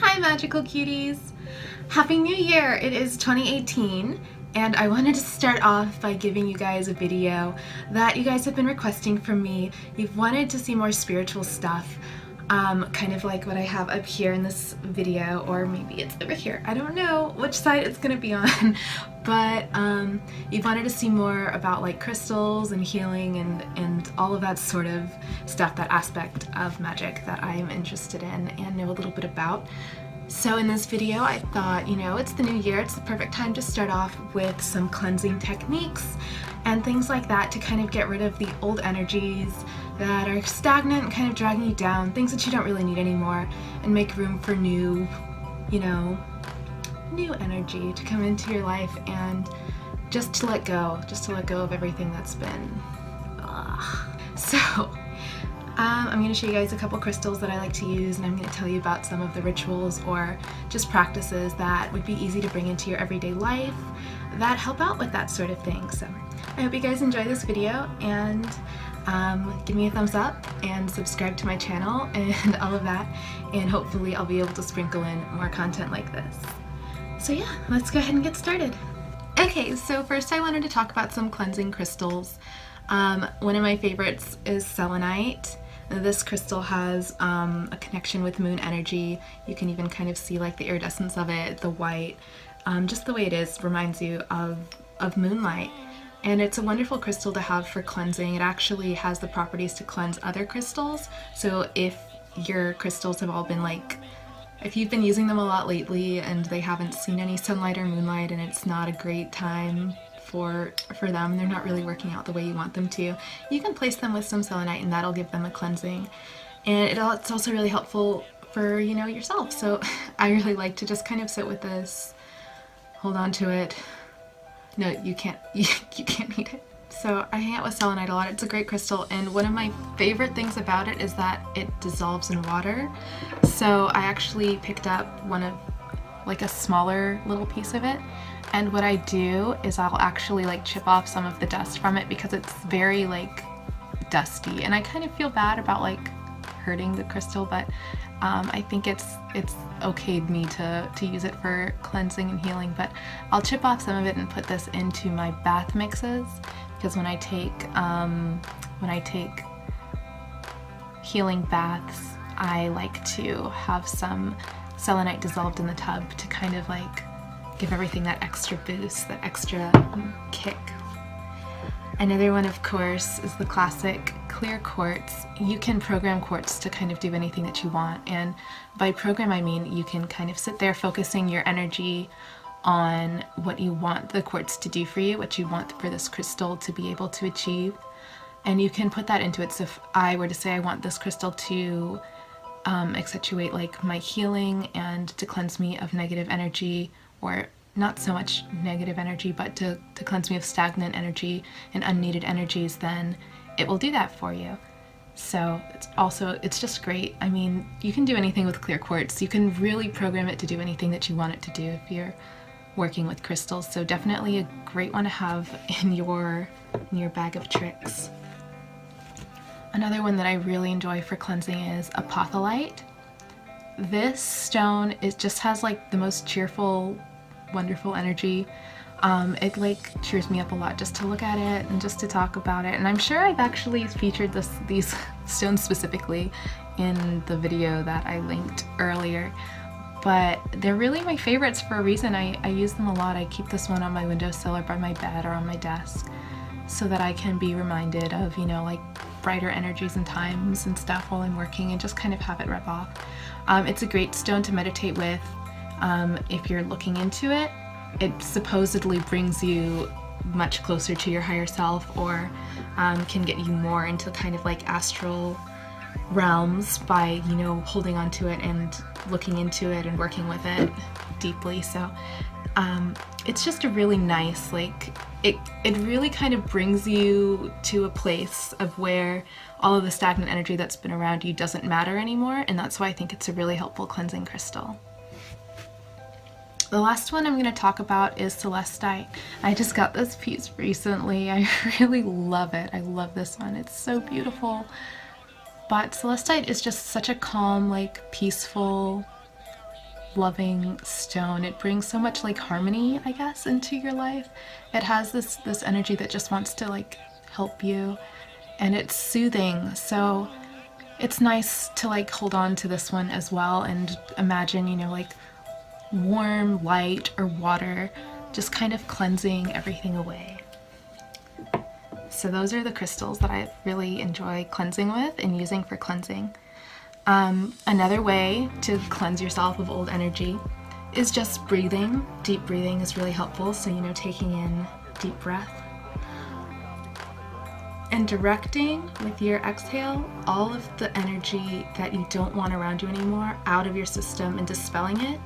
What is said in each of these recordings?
Hi Magical Cuties! Happy New Year! It is 2018 and I wanted to start off by giving you guys a video that you guys have been requesting from me. You've wanted to see more spiritual stuff, kind of like what I have up here in this video, or maybe it's over here. I don't know which side it's going to be on, but you've wanted to see more about like crystals and healing and all of that sort of stuff, that aspect of magic that I am interested in and know a little bit about. So in this video I thought, you know, it's the new year, it's the perfect time to start off with some cleansing techniques and things like that to kind of get rid of the old energies that are stagnant and kind of dragging you down, things that you don't really need anymore, and make room for new, you know, new energy to come into your life and just to let go of everything that's been So I'm going to show you guys a couple crystals that I like to use, and I'm going to tell you about some of the rituals or just practices that would be easy to bring into your everyday life that help out with that sort of thing. So I hope you guys enjoy this video, and give me a thumbs up and subscribe to my channel and all of that, and hopefully I'll be able to sprinkle in more content like this. So yeah, let's go ahead and get started. Okay, so first I wanted to talk about some cleansing crystals. One of my favorites is selenite. This crystal has a connection with moon energy. You can even kind of see like the iridescence of it, the white, just the way it is reminds you of moonlight. And it's a wonderful crystal to have for cleansing. It actually has the properties to cleanse other crystals. So if your crystals have all been like, if you've been using them a lot lately and they haven't seen any sunlight or moonlight and it's not a great time for them, they're not really working out the way you want them to, you can place them with some selenite and that'll give them a cleansing. And it's also really helpful for, you know, yourself. So I really like to just kind of sit with this, hold on to it. No, you can't eat it. So I hang out with selenite a lot. It's a great crystal, and one of my favorite things about it is that it dissolves in water. So I actually picked up one of, like a smaller little piece of it, and what I do is I'll actually like chip off some of the dust from it because it's very like dusty, and I kind of feel bad about like hurting the crystal, but I think it's okay me to use it for cleansing and healing. But I'll chip off some of it and put this into my bath mixes, because when I take healing baths, I like to have some selenite dissolved in the tub to kind of like give everything that extra boost, that extra kick. Another one, of course, is the classic clear quartz. You can program quartz to kind of do anything that you want, and by program I mean you can kind of sit there focusing your energy on what you want the quartz to do for you, what you want for this crystal to be able to achieve, and you can put that into it. So if I were to say I want this crystal to accentuate like my healing and to cleanse me of negative energy, or not so much negative energy, but to cleanse me of stagnant energy and unneeded energies, then it will do that for you. So it's just great. I mean, you can do anything with clear quartz. You can really program it to do anything that you want it to do if you're working with crystals. So definitely a great one to have in your bag of tricks. Another one that I really enjoy for cleansing is apotholite. This stone, it just has like the most cheerful, wonderful energy. It like cheers me up a lot just to look at it and just to talk about it. And I'm sure I've actually featured these stones specifically in the video that I linked earlier, but they're really my favorites for a reason. I use them a lot. I keep this one on my windowsill or by my bed or on my desk so that I can be reminded of, you know, like brighter energies and times and stuff while I'm working, and just kind of have it rub off. It's a great stone to meditate with. If you're looking into it, it supposedly brings you much closer to your higher self, or can get you more into kind of like astral realms by, you know, holding onto it and looking into it and working with it deeply. So it's just a really nice, like, it really kind of brings you to a place of where all of the stagnant energy that's been around you doesn't matter anymore, and that's why I think it's a really helpful cleansing crystal. The last one I'm going to talk about is celestite. I just got this piece recently. I really love it. I love this one. It's so beautiful. But celestite is just such a calm, like peaceful loving stone. It brings so much like harmony, I guess, into your life. It has this energy that just wants to like help you, and it's soothing. So it's nice to like hold on to this one as well and imagine, you know, like warm light or water just kind of cleansing everything away. So those are the crystals that I really enjoy cleansing with and using for cleansing. Another way to cleanse yourself of old energy is just breathing. Deep breathing is really helpful. So, you know, taking in deep breath and directing with your exhale all of the energy that you don't want around you anymore out of your system and dispelling it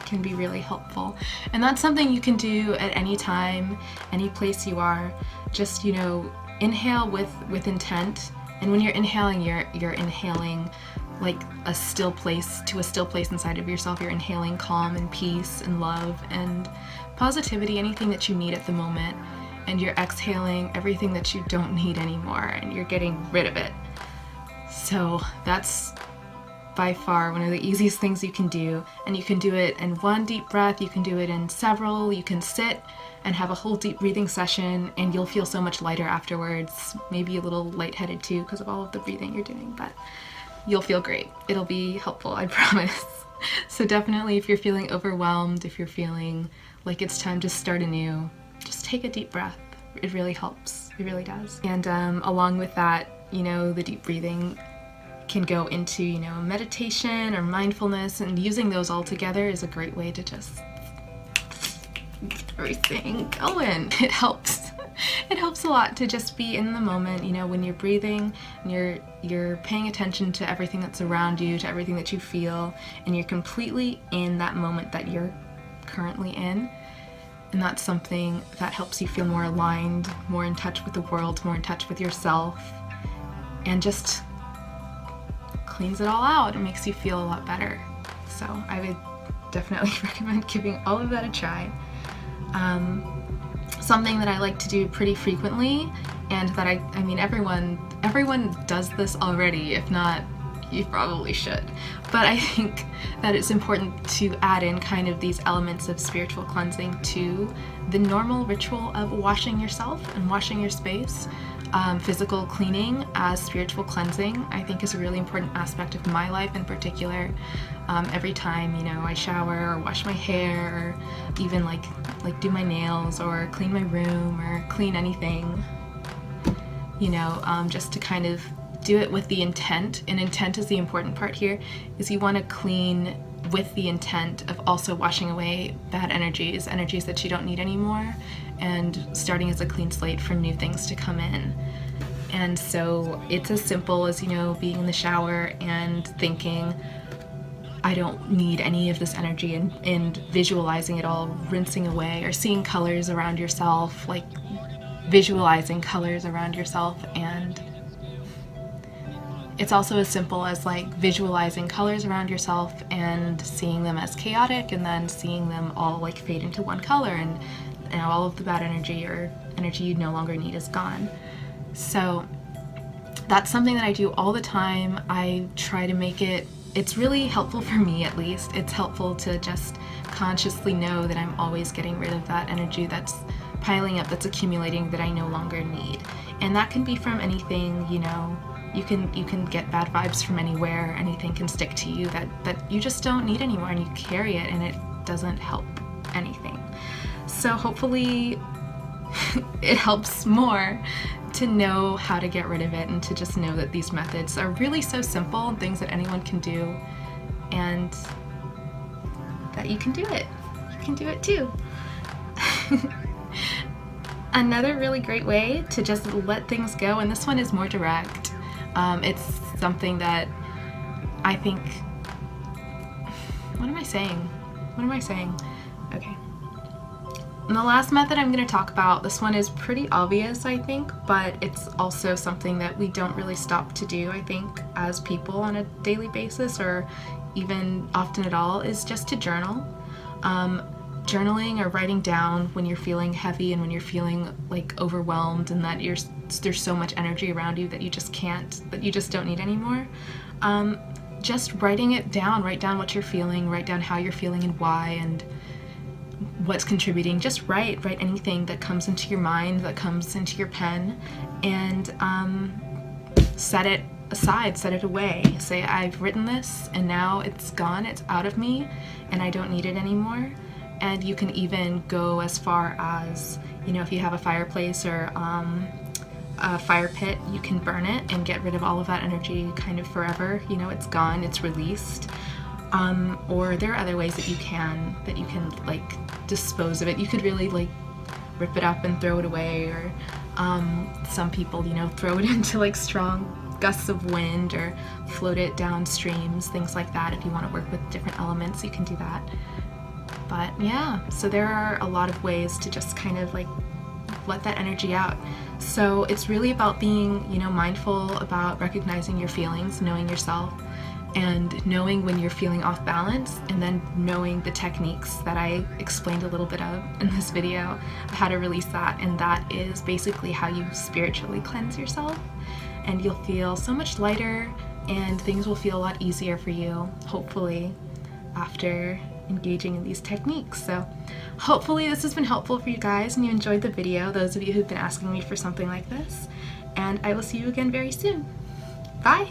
can be really helpful. And that's something you can do at any time, any place you are. Just, you know, inhale with intent, and when you're inhaling, you're inhaling like a still place inside of yourself. You're inhaling calm and peace and love and positivity, anything that you need at the moment, and you're exhaling everything that you don't need anymore, and you're getting rid of it. So that's by far one of the easiest things you can do, and you can do it in one deep breath, you can do it in several, you can sit and have a whole deep breathing session and you'll feel so much lighter afterwards, maybe a little lightheaded too because of all of the breathing you're doing, but you'll feel great. It'll be helpful, I promise. So definitely if you're feeling overwhelmed, if you're feeling like it's time to start anew, just take a deep breath. It really helps, it really does. And along with that, you know, the deep breathing can go into, you know, meditation or mindfulness, and using those all together is a great way to just get everything going. It helps. It helps a lot to just be in the moment, you know, when you're breathing and you're paying attention to everything that's around you, to everything that you feel, and you're completely in that moment that you're currently in. And that's something that helps you feel more aligned, more in touch with the world, more in touch with yourself, and just cleans it all out. It makes you feel a lot better. So I would definitely recommend giving all of that a try. Something that I like to do pretty frequently, and that I mean everyone does this already. If not, you probably should. But I think that it's important to add in kind of these elements of spiritual cleansing to the normal ritual of washing yourself and washing your space. Physical cleaning as spiritual cleansing, I think, is a really important aspect of my life in particular. Every time, you know, I shower or wash my hair, or even like do my nails or clean my room or clean anything, you know, just to kind of do it with the intent. And intent is the important part here, is you want to clean with the intent of also washing away bad energies that you don't need anymore, and starting as a clean slate for new things to come in. And so it's as simple as, you know, being in the shower and thinking, I don't need any of this energy, and visualizing it all rinsing away, or seeing colors around yourself, like visualizing colors around yourself. And it's also as simple as like visualizing colors around yourself and seeing them as chaotic, and then seeing them all like fade into one color, and all of the bad energy or energy you no longer need is gone. So that's something that I do all the time. I try to make it's really helpful for me, at least. It's helpful to just consciously know that I'm always getting rid of that energy that's piling up, that's accumulating, that I no longer need. And that can be from anything, you know. You can get bad vibes from anywhere. Anything can stick to you that you just don't need anymore, and you carry it and it doesn't help anything. So hopefully it helps more to know how to get rid of it, and to just know that these methods are really so simple and things that anyone can do, and that you can do it. You can do it too. Another really great way to just let things go, and this one is more direct. It's something that I think, what am I saying? Okay. And the last method I'm going to talk about, this one is pretty obvious, I think, but it's also something that we don't really stop to do, I think, as people on a daily basis, or even often at all, is just to journal. Journaling or writing down when you're feeling heavy and when you're feeling like overwhelmed, and that there's so much energy around you that you just don't need anymore. just writing it down. Write down what you're feeling, write down how you're feeling and why, and what's contributing. Just write anything that comes into your mind, that comes into your pen, and set it aside, set it away. Say, I've written this and now it's gone, it's out of me, and I don't need it anymore. And you can even go as far as, you know, if you have a fireplace or a fire pit, you can burn it and get rid of all of that energy kind of forever. You know, it's gone, it's released. Or there are other ways that you can like dispose of it. You could really like rip it up and throw it away, or some people, you know, throw it into like strong gusts of wind or float it down streams, things like that. If you want to work with different elements, you can do that. But yeah, so there are a lot of ways to just kind of like let that energy out. So it's really about being, you know, mindful about recognizing your feelings, knowing yourself, and knowing when you're feeling off balance, and then knowing the techniques that I explained a little bit of in this video, how to release that. And that is basically how you spiritually cleanse yourself, and you'll feel so much lighter and things will feel a lot easier for you, hopefully, after engaging in these techniques. So hopefully this has been helpful for you guys and you enjoyed the video, those of you who've been asking me for something like this, and I will see you again very soon. Bye!